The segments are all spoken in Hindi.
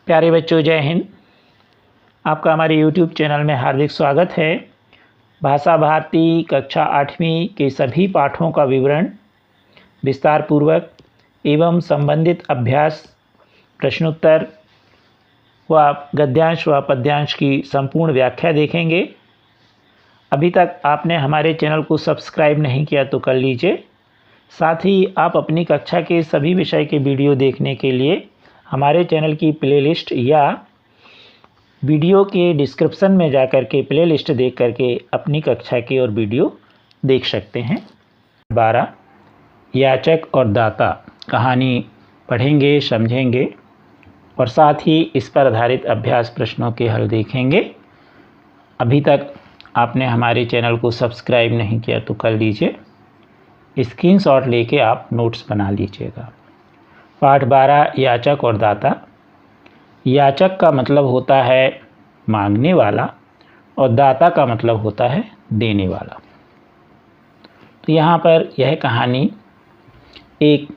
प्यारे बच्चों, जय हिंद। आपका हमारे YouTube चैनल में हार्दिक स्वागत है। भाषा भारती कक्षा 8वीं के सभी पाठों का विवरण विस्तार पूर्वक एवं संबंधित अभ्यास, प्रश्नोत्तर व गद्यांश व पद्यांश की संपूर्ण व्याख्या देखेंगे। अभी तक आपने हमारे चैनल को सब्सक्राइब नहीं किया तो कर लीजिए। साथ ही आप अपनी कक्षा के सभी विषय के वीडियो देखने के लिए हमारे चैनल की प्लेलिस्ट या वीडियो के डिस्क्रिप्शन में जाकर के प्लेलिस्ट देख करके अपनी कक्षा की और वीडियो देख सकते हैं। 12 याचक और दाता कहानी पढ़ेंगे, समझेंगे और साथ ही इस पर आधारित अभ्यास प्रश्नों के हल देखेंगे। अभी तक आपने हमारे चैनल को सब्सक्राइब नहीं किया तो कर लीजिए। स्क्रीनशॉट लेके आप नोट्स बना लीजिएगा। पाठ 12 याचक और दाता। याचक का मतलब होता है मांगने वाला और दाता का मतलब होता है देने वाला। तो यहाँ पर यह कहानी एक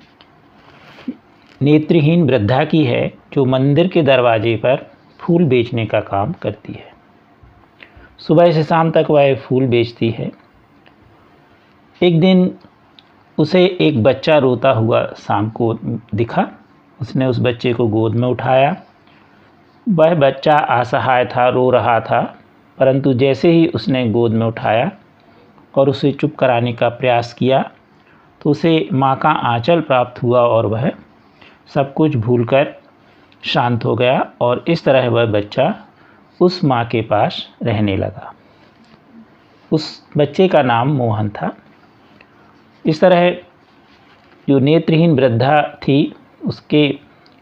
नेत्रहीन वृद्धा की है जो मंदिर के दरवाजे पर फूल बेचने का काम करती है। सुबह से शाम तक वह फूल बेचती है। एक दिन उसे एक बच्चा रोता हुआ शाम को दिखा। उसने उस बच्चे को गोद में उठाया। वह बच्चा असहाय था, रो रहा था, परंतु जैसे ही उसने गोद में उठाया और उसे चुप कराने का प्रयास किया तो उसे माँ का आंचल प्राप्त हुआ और वह सब कुछ भूलकर शांत हो गया और इस तरह वह बच्चा उस माँ के पास रहने लगा। उस बच्चे का नाम मोहन था। इस तरह जो नेत्रहीन वृद्धा थी उसके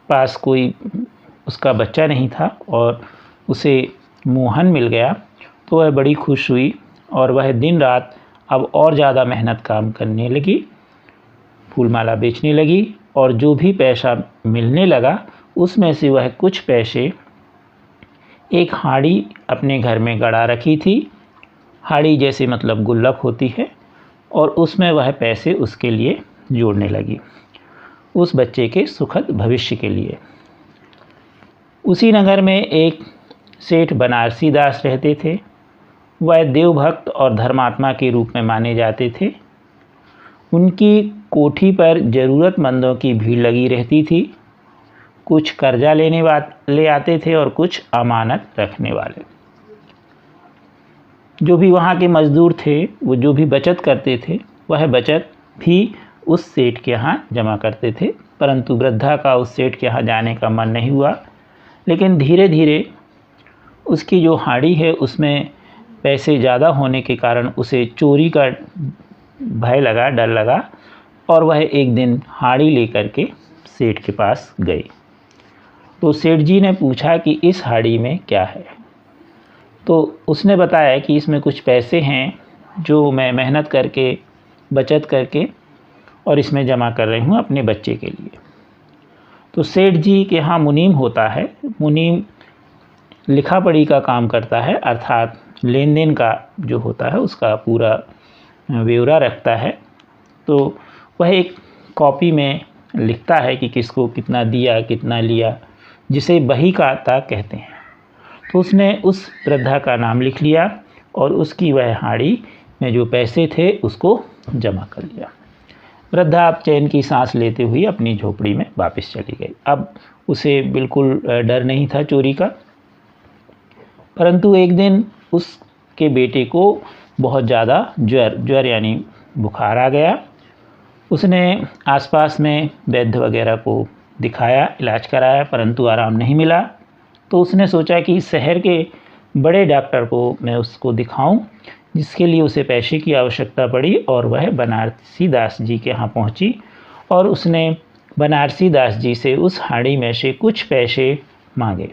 पास कोई उसका बच्चा नहीं था और उसे मोहन मिल गया तो वह बड़ी खुश हुई और वह दिन रात अब और ज़्यादा मेहनत काम करने लगी, फूलमाला बेचने लगी और जो भी पैसा मिलने लगा उसमें से वह कुछ पैसे एक हाड़ी अपने घर में गड़ा रखी थी। हाड़ी जैसे मतलब गुल्लक होती है और उसमें वह पैसे उसके लिए जोड़ने लगी, उस बच्चे के सुखद भविष्य के लिए। उसी नगर में एक सेठ बनारसी दास रहते थे। वह देवभक्त और धर्मात्मा के रूप में माने जाते थे। उनकी कोठी पर ज़रूरतमंदों की भीड़ लगी रहती थी। कुछ कर्जा ले आते थे और कुछ अमानत रखने वाले। जो भी वहाँ के मज़दूर थे वो जो भी बचत करते थे वह बचत भी उस सेठ के यहाँ जमा करते थे, परंतु वृद्धा का उस सेठ के यहाँ जाने का मन नहीं हुआ। लेकिन धीरे धीरे उसकी जो हाड़ी है उसमें पैसे ज़्यादा होने के कारण उसे चोरी का भय लगा, डर लगा और वह एक दिन हाड़ी लेकर के सेठ के पास गई। तो सेठ जी ने पूछा कि इस हाड़ी में क्या है। तो उसने बताया कि इसमें कुछ पैसे हैं जो मैं मेहनत करके बचत करके और इसमें जमा कर रही हूँ अपने बच्चे के लिए। तो सेठ जी के यहाँ मुनीम होता है। मुनीम लिखा पढ़ी का काम करता है, अर्थात लेन देन का जो होता है उसका पूरा ब्यौरा रखता है। तो वह एक कॉपी में लिखता है कि किसको कितना दिया, कितना लिया, जिसे बही खाता कहते हैं। तो उसने उस वृद्धा का नाम लिख लिया और उसकी वह हाड़ी में जो पैसे थे उसको जमा कर लिया। वृद्धा अब चैन की सांस लेते हुए अपनी झोपड़ी में वापस चली गई। अब उसे बिल्कुल डर नहीं था चोरी का। परंतु एक दिन उसके बेटे को बहुत ज़्यादा ज्वर यानी बुखार आ गया। उसने आसपास में वैद्य वगैरह को दिखाया, इलाज कराया, परंतु आराम नहीं मिला। तो उसने सोचा कि शहर के बड़े डॉक्टर को मैं उसको दिखाऊं, जिसके लिए उसे पैसे की आवश्यकता पड़ी और वह बनारसी दास जी के यहाँ पहुँची और उसने बनारसी दास जी से उस हाड़ी में से कुछ पैसे मांगे।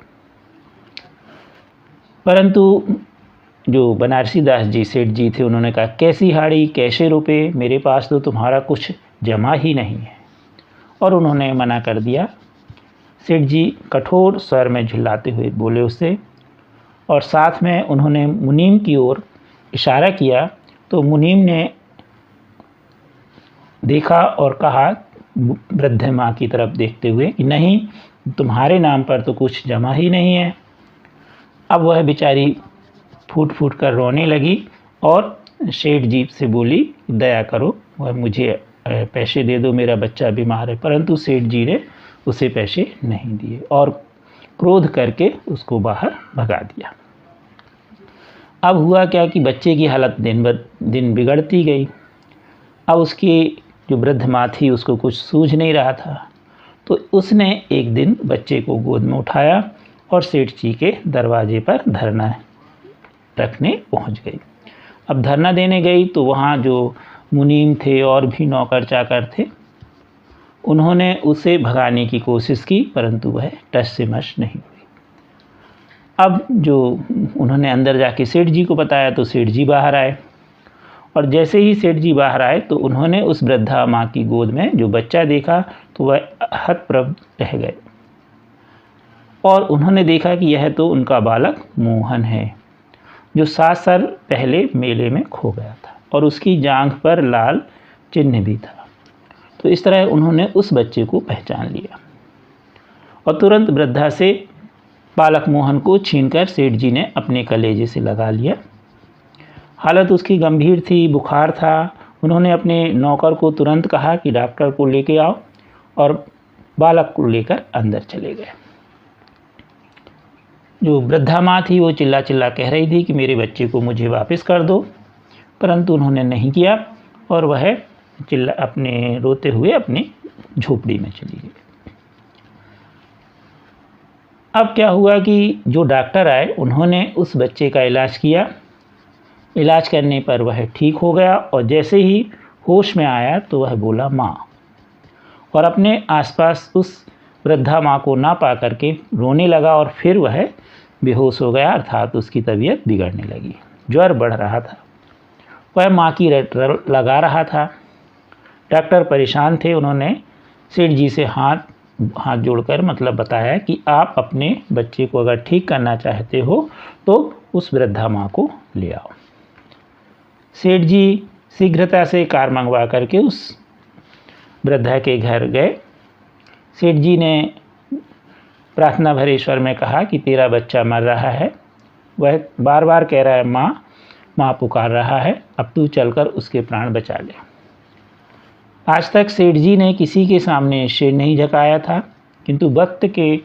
परंतु जो बनारसी दास जी सेठ जी थे उन्होंने कहा, कैसी हाड़ी, कैसे रुपए, मेरे पास तो तुम्हारा कुछ जमा ही नहीं है, और उन्होंने मना कर दिया। सेठ जी कठोर स्वर में झिल्लाते हुए बोले उससे और साथ में उन्होंने मुनीम की ओर इशारा किया। तो मुनीम ने देखा और कहा वृद्ध माँ की तरफ देखते हुए कि नहीं, तुम्हारे नाम पर तो कुछ जमा ही नहीं है। अब वह बेचारी फूट फूट कर रोने लगी और सेठ जी से बोली, दया करो, वह मुझे पैसे दे दो, मेरा बच्चा बीमार है। परंतु सेठ जी ने उसे पैसे नहीं दिए और क्रोध करके उसको बाहर भगा दिया। अब हुआ क्या कि बच्चे की हालत दिन ब दिन बिगड़ती गई। अब उसकी जो वृद्ध माँ थी उसको कुछ सूझ नहीं रहा था, तो उसने एक दिन बच्चे को गोद में उठाया और सेठ जी के दरवाजे पर धरना रखने पहुंच गई। अब धरना देने गई तो वहाँ जो मुनीम थे और भी नौकर चाकर थे, उन्होंने उसे भगाने की कोशिश की, परंतु वह टस से मस नहीं हुई। अब जो उन्होंने अंदर जाके सेठ जी को बताया तो सेठ जी बाहर आए, और जैसे ही सेठ जी बाहर आए तो उन्होंने उस वृद्धा माँ की गोद में जो बच्चा देखा तो वह हतप्रभ रह गए और उन्होंने देखा कि यह तो उनका बालक मोहन है, जो 7 साल पहले मेले में खो गया था और उसकी जांघ पर लाल चिन्ह भी था। तो इस तरह उन्होंने उस बच्चे को पहचान लिया और तुरंत वृद्धा से बालक मोहन को छीनकर सेठ जी ने अपने कलेजे से लगा लिया। हालत उसकी गंभीर थी, बुखार था। उन्होंने अपने नौकर को तुरंत कहा कि डॉक्टर को लेके आओ और बालक को लेकर अंदर चले गए। जो वृद्धा माँ थी वो चिल्ला चिल्ला कह रही थी कि मेरे बच्चे को मुझे वापस कर दो, परंतु उन्होंने नहीं किया और वह अपने रोते हुए अपनी झोपड़ी में चली गई। अब क्या हुआ कि जो डॉक्टर आए उन्होंने उस बच्चे का इलाज किया। इलाज करने पर वह ठीक हो गया और जैसे ही होश में आया तो वह बोला माँ, और अपने आसपास उस वृद्धा माँ को ना पा करके रोने लगा और फिर वह बेहोश हो गया, अर्थात उसकी तबीयत बिगड़ने लगी। ज्वर बढ़ रहा था, वह माँ की रट लगा रहा था। डॉक्टर परेशान थे। उन्होंने सेठ जी से हाथ जोड़कर मतलब बताया कि आप अपने बच्चे को अगर ठीक करना चाहते हो तो उस वृद्धा माँ को ले आओ। सेठ जी शीघ्रता से कार मंगवा करके उस वृद्धा के घर गए। सेठ जी ने प्रार्थना भरे स्वर में कहा कि तेरा बच्चा मर रहा है, वह बार बार कह रहा है माँ माँ पुकार रहा है, अब तू चलकर उसके प्राण बचा ले। आज तक सेठ जी ने किसी के सामने सिर नहीं झुकाया था, किंतु वक्त के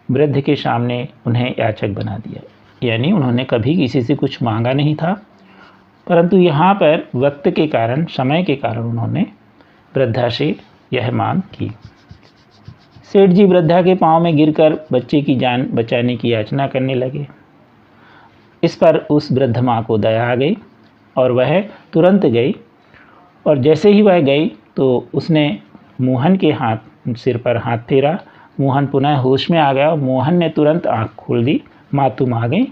वृद्ध के सामने उन्हें याचक बना दिया, यानी उन्होंने कभी किसी से कुछ मांगा नहीं था, परंतु यहाँ पर वक्त के कारण, समय के कारण उन्होंने वृद्धा से यह मांग की। सेठ जी वृद्धा के पांव में गिरकर बच्चे की जान बचाने की याचना करने लगे। इस पर उस वृद्ध माँ को दया आ गई और वह तुरंत गई, और जैसे ही वह गई तो उसने मोहन के सिर पर हाथ फेरा। मोहन पुनः होश में आ गया और मोहन ने तुरंत आँख खोल दी। माँ तुम आ गई?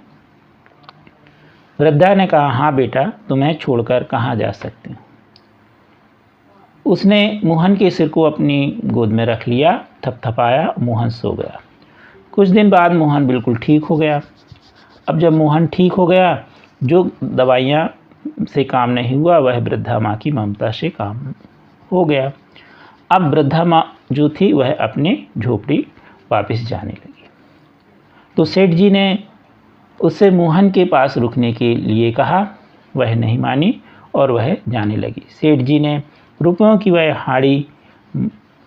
वृद्धा ने कहा हाँ बेटा, तुम्हें छोड़कर कहाँ जा सकते। उसने मोहन के सिर को अपनी गोद में रख लिया, थपथपाया, मोहन सो गया। कुछ दिन बाद मोहन बिल्कुल ठीक हो गया। अब जब मोहन ठीक हो गया, जो दवाइयाँ से काम नहीं हुआ वह वृद्धा माँ की ममता से काम हो गया। अब वृद्धा माँ जो थी वह अपने झोपड़ी वापस जाने लगी। तो सेठ जी ने उससे मोहन के पास रुकने के लिए कहा, वह नहीं मानी और वह जाने लगी। सेठ जी ने रुपयों की वह हाड़ी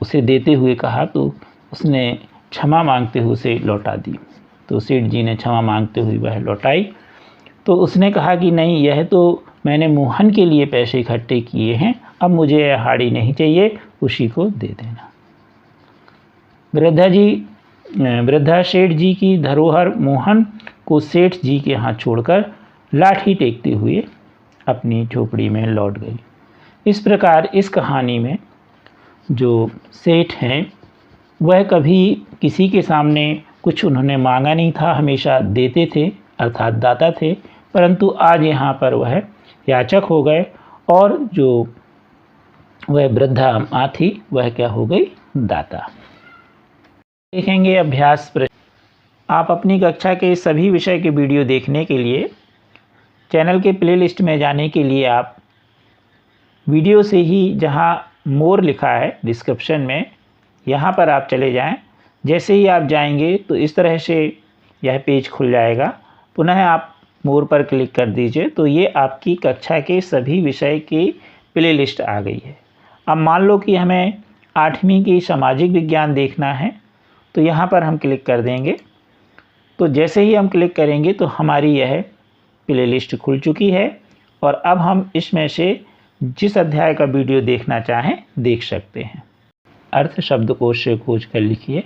उसे देते हुए कहा तो उसने क्षमा मांगते हुए उसे लौटा दी। तो सेठ जी ने क्षमा मांगते हुए वह लौटाई। तो उसने कहा कि नहीं, यह तो मैंने मोहन के लिए पैसे इकट्ठे किए हैं, अब मुझे यह हाड़ी नहीं चाहिए, उसी को दे देना। वृद्धा सेठ जी की धरोहर मोहन को सेठ जी के हाथ छोड़कर लाठी टेकते हुए अपनी झोपड़ी में लौट गई। इस प्रकार इस कहानी में जो सेठ हैं वह कभी किसी के सामने कुछ उन्होंने मांगा नहीं था, हमेशा देते थे, अर्थात दाता थे, परंतु आज यहाँ पर वह याचक हो गए और जो वह वृद्धा माँ थी वह क्या हो गई, दाता। देखेंगे अभ्यास प्रश्न। आप अपनी कक्षा के सभी विषय के वीडियो देखने के लिए चैनल के प्लेलिस्ट में जाने के लिए आप वीडियो से ही जहाँ मोर लिखा है डिस्क्रिप्शन में, यहाँ पर आप चले जाएं। जैसे ही आप जाएंगे तो इस तरह से यह पेज खुल जाएगा। पुनः आप मोर पर क्लिक कर दीजिए तो ये आपकी कक्षा के सभी विषय की प्लेलिस्ट आ गई है। अब मान लो कि हमें 8वीं की सामाजिक विज्ञान देखना है तो यहाँ पर हम क्लिक कर देंगे। तो जैसे ही हम क्लिक करेंगे तो हमारी यह प्लेलिस्ट खुल चुकी है और अब हम इसमें से जिस अध्याय का वीडियो देखना चाहें देख सकते हैं। अर्थ शब्दकोश से खोज कर लिखिए।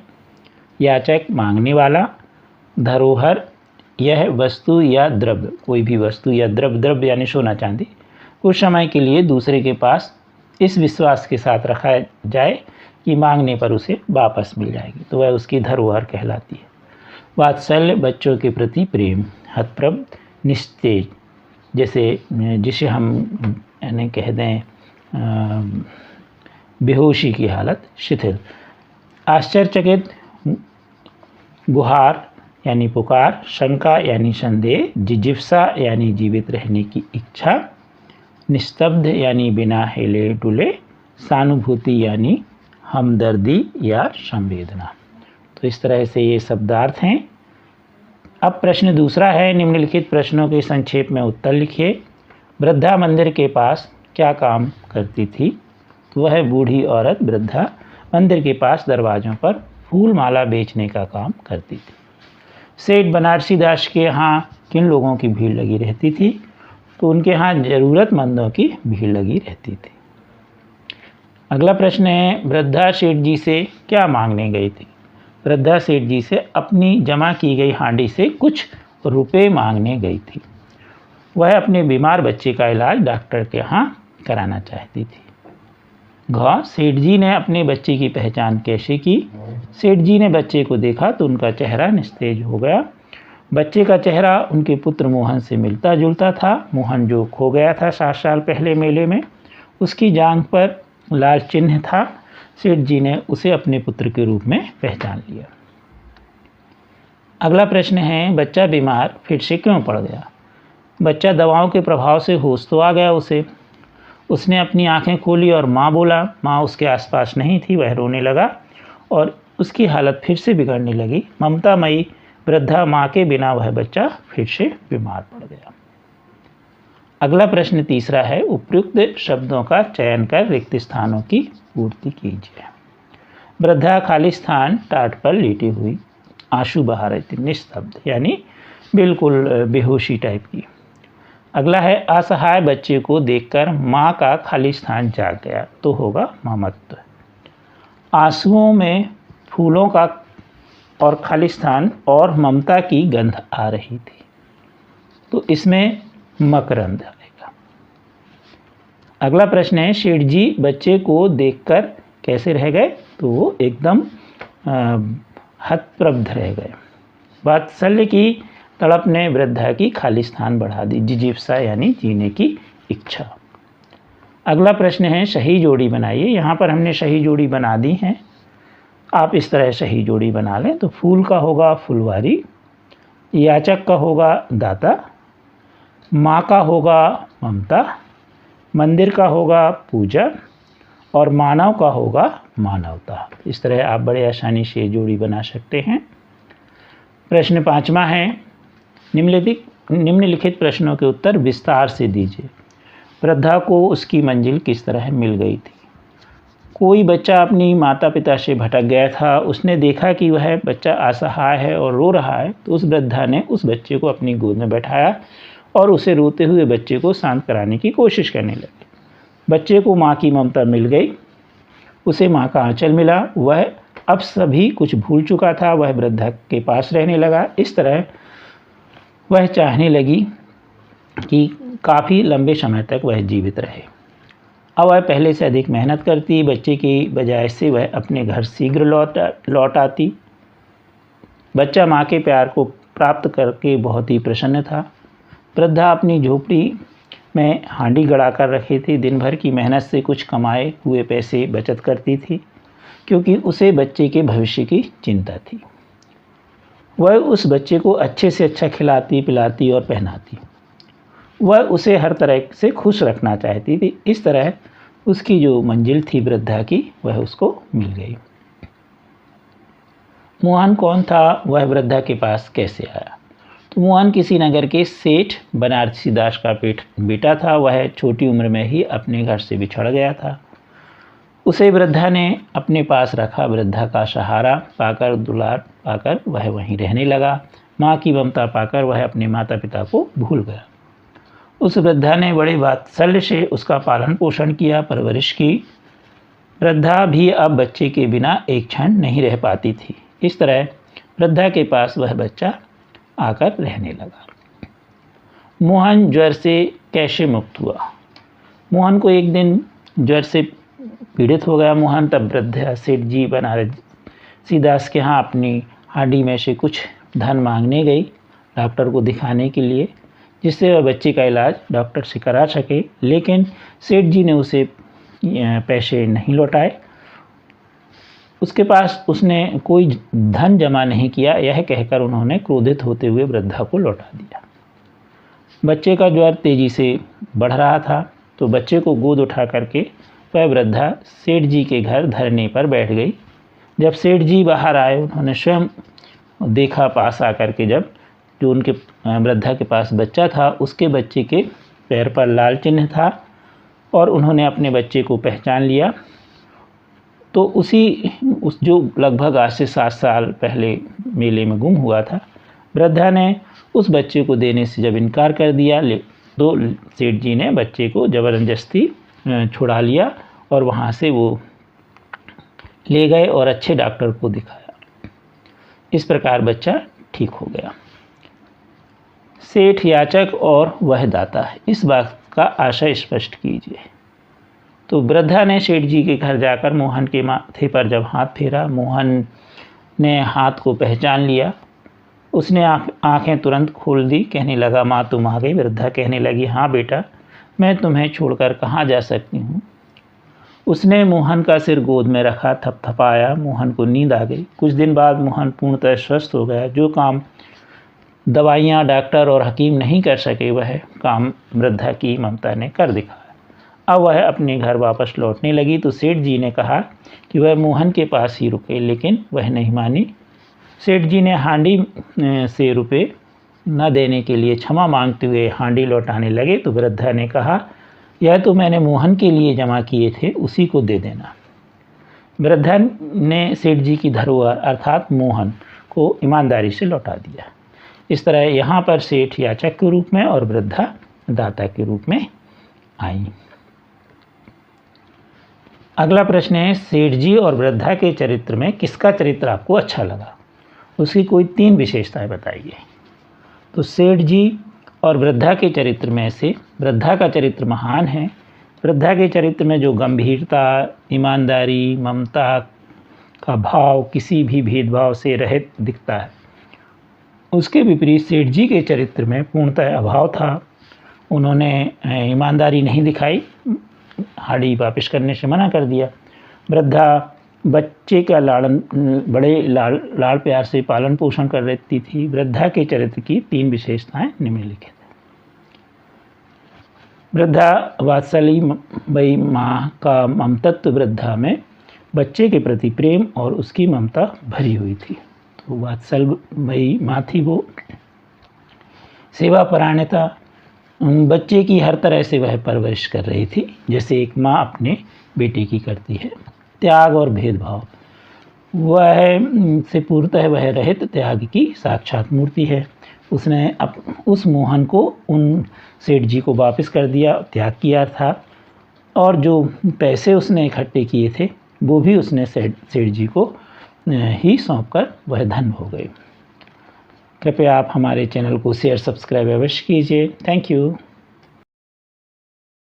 याचक मांगने वाला, धरोहर यह वस्तु या द्रव्य, कोई भी वस्तु या द्रव्य यानी सोना चांदी कुछ समय के लिए दूसरे के पास इस विश्वास के साथ रखा जाए कि मांगने पर उसे वापस मिल जाएगी, तो वह उसकी धरोहर कहलाती है। वात्सल्य बच्चों के प्रति प्रेम, हतप्रभ निस्तेज, जिसे हम यानी कह दें बेहोशी की हालत, शिथिल। आश्चर्यचकित, गुहार यानी पुकार, शंका यानी संदेह, जिजीप्सा यानी जीवित रहने की इच्छा, निस्तब्ध यानी बिना हिले डुले, सहानुभूति यानी हमदर्दी या संवेदना। तो इस तरह से ये शब्दार्थ हैं। अब प्रश्न दूसरा है, निम्नलिखित प्रश्नों के संक्षेप में उत्तर लिखिए। वृद्धा मंदिर के पास क्या काम करती थी? तो वह बूढ़ी औरत वृद्धा मंदिर के पास दरवाज़ों पर फूल माला बेचने का काम करती थी। सेठ बनारसी दास के यहाँ किन लोगों की भीड़ लगी रहती थी? तो उनके यहाँ ज़रूरतमंदों की भीड़ लगी रहती थी। अगला प्रश्न है, वृद्धा सेठ जी से क्या मांगने गई थी? वृद्धा सेठ जी से अपनी जमा की गई हांडी से कुछ रुपए मांगने गई थी। वह अपने बीमार बच्चे का इलाज डॉक्टर के यहाँ कराना चाहती थी। घ, सेठ जी ने अपने बच्चे की पहचान कैसे की? सेठ जी ने बच्चे को देखा तो उनका चेहरा निस्तेज हो गया। बच्चे का चेहरा उनके पुत्र मोहन से मिलता जुलता था। मोहन जो खो गया था 7 साल पहले मेले में, उसकी जांघ पर लाल चिन्ह था। सेठ जी ने उसे अपने पुत्र के रूप में पहचान लिया। अगला प्रश्न है, बच्चा बीमार फिर से क्यों पड़ गया? बच्चा दवाओं के प्रभाव से होश तो आ गया उसने अपनी आंखें खोली और माँ बोला। माँ उसके आसपास नहीं थी। वह रोने लगा और उसकी हालत फिर से बिगड़ने लगी। ममतामयी वृद्धा माँ के बिना वह बच्चा फिर से बीमार पड़ गया। अगला प्रश्न तीसरा है, उपयुक्त शब्दों का चयन कर रिक्त स्थानों की पूर्ति कीजिए। वृद्धा खाली स्थान टाट पर लेटी हुई, आंसू बहा रही थी, निस्तब्ध यानी बिल्कुल बेहोशी टाइप की। अगला है, असहाय बच्चे को देखकर माँ का खाली स्थान जाग गया, तो होगा ममत्व। आंसुओं में फूलों का और खाली स्थान और ममता की गंध आ रही थी, तो इसमें मकरंद आएगा। अगला प्रश्न है, सेठ जी बच्चे को देखकर कैसे रह गए? तो वो एकदम हतप्रभ रह गए। वात्सल्य की तड़प ने वृद्धा की खाली स्थान बढ़ा दी, जिजीप्सा यानी जीने की इच्छा। अगला प्रश्न है, सही जोड़ी बनाइए। यहाँ पर हमने सही जोड़ी बना दी है, आप इस तरह सही जोड़ी बना लें। तो फूल का होगा फुलवारी, याचक का होगा दाता, माँ का होगा ममता, मंदिर का होगा पूजा और मानव का होगा मानवता। इस तरह आप बड़े आसानी से जोड़ी बना सकते हैं। प्रश्न 5वां है, निम्नलिखित प्रश्नों के उत्तर विस्तार से दीजिए। वृद्धा को उसकी मंजिल किस तरह मिल गई थी? कोई बच्चा अपनी माता पिता से भटक गया था। उसने देखा कि वह बच्चा असहाय है और रो रहा है, तो उस वृद्धा ने उस बच्चे को अपनी गोद में बैठाया और उसे रोते हुए बच्चे को शांत कराने की कोशिश करने लगी। बच्चे को माँ की ममता मिल गई, उसे माँ का आंचल मिला। वह अब सभी कुछ भूल चुका था। वह वृद्धा के पास रहने लगा। इस तरह वह चाहने लगी कि काफ़ी लंबे समय तक वह जीवित रहे। अब वह पहले से अधिक मेहनत करती। बच्चे की बजाय से वह अपने घर शीघ्र लौट आती। बच्चा माँ के प्यार को प्राप्त करके बहुत ही प्रसन्न था। वृद्धा अपनी झोपड़ी में हांडी गड़ा कर रखी थी। दिन भर की मेहनत से कुछ कमाए हुए पैसे बचत करती थी, क्योंकि उसे बच्चे के भविष्य की चिंता थी। वह उस बच्चे को अच्छे से अच्छा खिलाती पिलाती और पहनाती। वह उसे हर तरह से खुश रखना चाहती थी। इस तरह उसकी जो मंजिल थी वृद्धा की, वह उसको मिल गई। मोहन कौन था, वह वृद्धा के पास कैसे आया? तो मोहन किसी नगर के सेठ बनारसी दास का बेटा था। वह छोटी उम्र में ही अपने घर से बिछड़ गया था। उसे वृद्धा ने अपने पास रखा। वृद्धा का सहारा पाकर, दुलार पाकर वह वहीं रहने लगा। माँ की ममता पाकर वह अपने माता पिता को भूल गया। उस वृद्धा ने बड़े वात्सल्य से उसका पालन पोषण किया, परवरिश की। वृद्धा भी अब बच्चे के बिना एक क्षण नहीं रह पाती थी। इस तरह वृद्धा के पास वह बच्चा आकर रहने लगा। मोहन ज्वर से कैसे मुक्त हुआ? मोहन को एक दिन ज्वर से पीड़ित हो गया। मोहन तब वृद्धा सेठ जी बनारसी दास के यहाँ अपनी हांडी में से कुछ धन मांगने गई डॉक्टर को दिखाने के लिए, जिससे वह बच्चे का इलाज डॉक्टर से करा सके। लेकिन सेठ जी ने उसे पैसे नहीं लौटाए। उसके पास उसने कोई धन जमा नहीं किया। यह कहकर उन्होंने क्रोधित होते हुए वृद्धा को लौटा दिया। बच्चे का ज्वर तेजी से बढ़ रहा था, तो बच्चे को गोद उठा करके वह वृद्धा सेठ जी के घर धरने पर बैठ गई। जब सेठ जी बाहर आए, उन्होंने स्वयं देखा पास आकर के, जब जो उनके वृद्धा के पास बच्चा था, उसके बच्चे के पैर पर लाल चिन्ह था और उन्होंने अपने बच्चे को पहचान लिया। तो उस जो लगभग आज से 7 साल पहले मेले में गुम हुआ था, वृद्धा ने उस बच्चे को देने से जब इनकार कर दिया, तो सेठ जी ने बच्चे को ज़बरदस्ती छुड़ा लिया और वहाँ से वो ले गए और अच्छे डॉक्टर को दिखाया। इस प्रकार बच्चा ठीक हो गया। सेठ याचक और वह दाता, इस बात का आशय स्पष्ट कीजिए। तो वृद्धा ने सेठ जी के घर जाकर मोहन के माथे पर जब हाथ फेरा, मोहन ने हाथ को पहचान लिया। उसने आंखें तुरंत खोल दी, कहने लगा, माँ तुम आ गई। वृद्धा कहने लगी, हाँ बेटा, मैं तुम्हें छोड़कर कहाँ जा सकती हूँ। उसने मोहन का सिर गोद में रखा, थपथपाया। मोहन को नींद आ गई। कुछ दिन बाद मोहन पूर्णतः स्वस्थ हो गया। जो काम दवाइयाँ, डॉक्टर और हकीम नहीं कर सके, वह काम वृद्धा की ममता ने कर दिखाया। अब वह अपने घर वापस लौटने लगी तो सेठ जी ने कहा कि वह मोहन के पास ही रुके, लेकिन वह नहीं मानी। सेठ जी ने हांडी से रुपए न देने के लिए क्षमा मांगते हुए हांडी लौटाने लगे तो वृद्धा ने कहा, यह तो मैंने मोहन के लिए जमा किए थे, उसी को दे देना। वृद्धा ने सेठ जी की धरोहर अर्थात मोहन को ईमानदारी से लौटा दिया। इस तरह यहाँ पर सेठ याचक के रूप में और वृद्धा दाता के रूप में आई। अगला प्रश्न है, सेठ जी और वृद्धा के चरित्र में किसका चरित्र आपको अच्छा लगा? उसकी कोई 3 विशेषताएं बताइए। तो सेठ जी और वृद्धा के चरित्र में से वृद्धा का चरित्र महान है। वृद्धा के चरित्र में जो गंभीरता, ईमानदारी, ममता का भाव किसी भी भेदभाव से रहित दिखता है, उसके विपरीत सेठ जी के चरित्र में पूर्णतः अभाव था। उन्होंने ईमानदारी नहीं दिखाई, हांडी वापस करने से मना कर दिया। वृद्धा बच्चे का बड़े लाड़ प्यार से पालन पोषण कर रहती थी। वृद्धा के चरित्र की 3 विशेषताएं निम्नलिखित हैं। वृद्धा वात्सल्यमयी माँ का ममतत्व वृद्धा में बच्चे के प्रति प्रेम और उसकी ममता भरी हुई थी। तो वात्सल्यमयी माँ थी वो। सेवा परायणता, बच्चे की हर तरह से वह परवरिश कर रही थी, जैसे एक माँ अपने बेटे की करती है। त्याग और भेदभाव, वह से पूर्णतः वह रहित त्याग की साक्षात मूर्ति है। उसने उस मोहन को उन सेठ जी को वापस कर दिया, त्याग किया था, और जो पैसे उसने इकट्ठे किए थे वो भी उसने सेठ जी को ही सौंपकर वह धन हो गए। कृपया आप हमारे चैनल को शेयर, सब्सक्राइब अवश्य कीजिए। Thank you.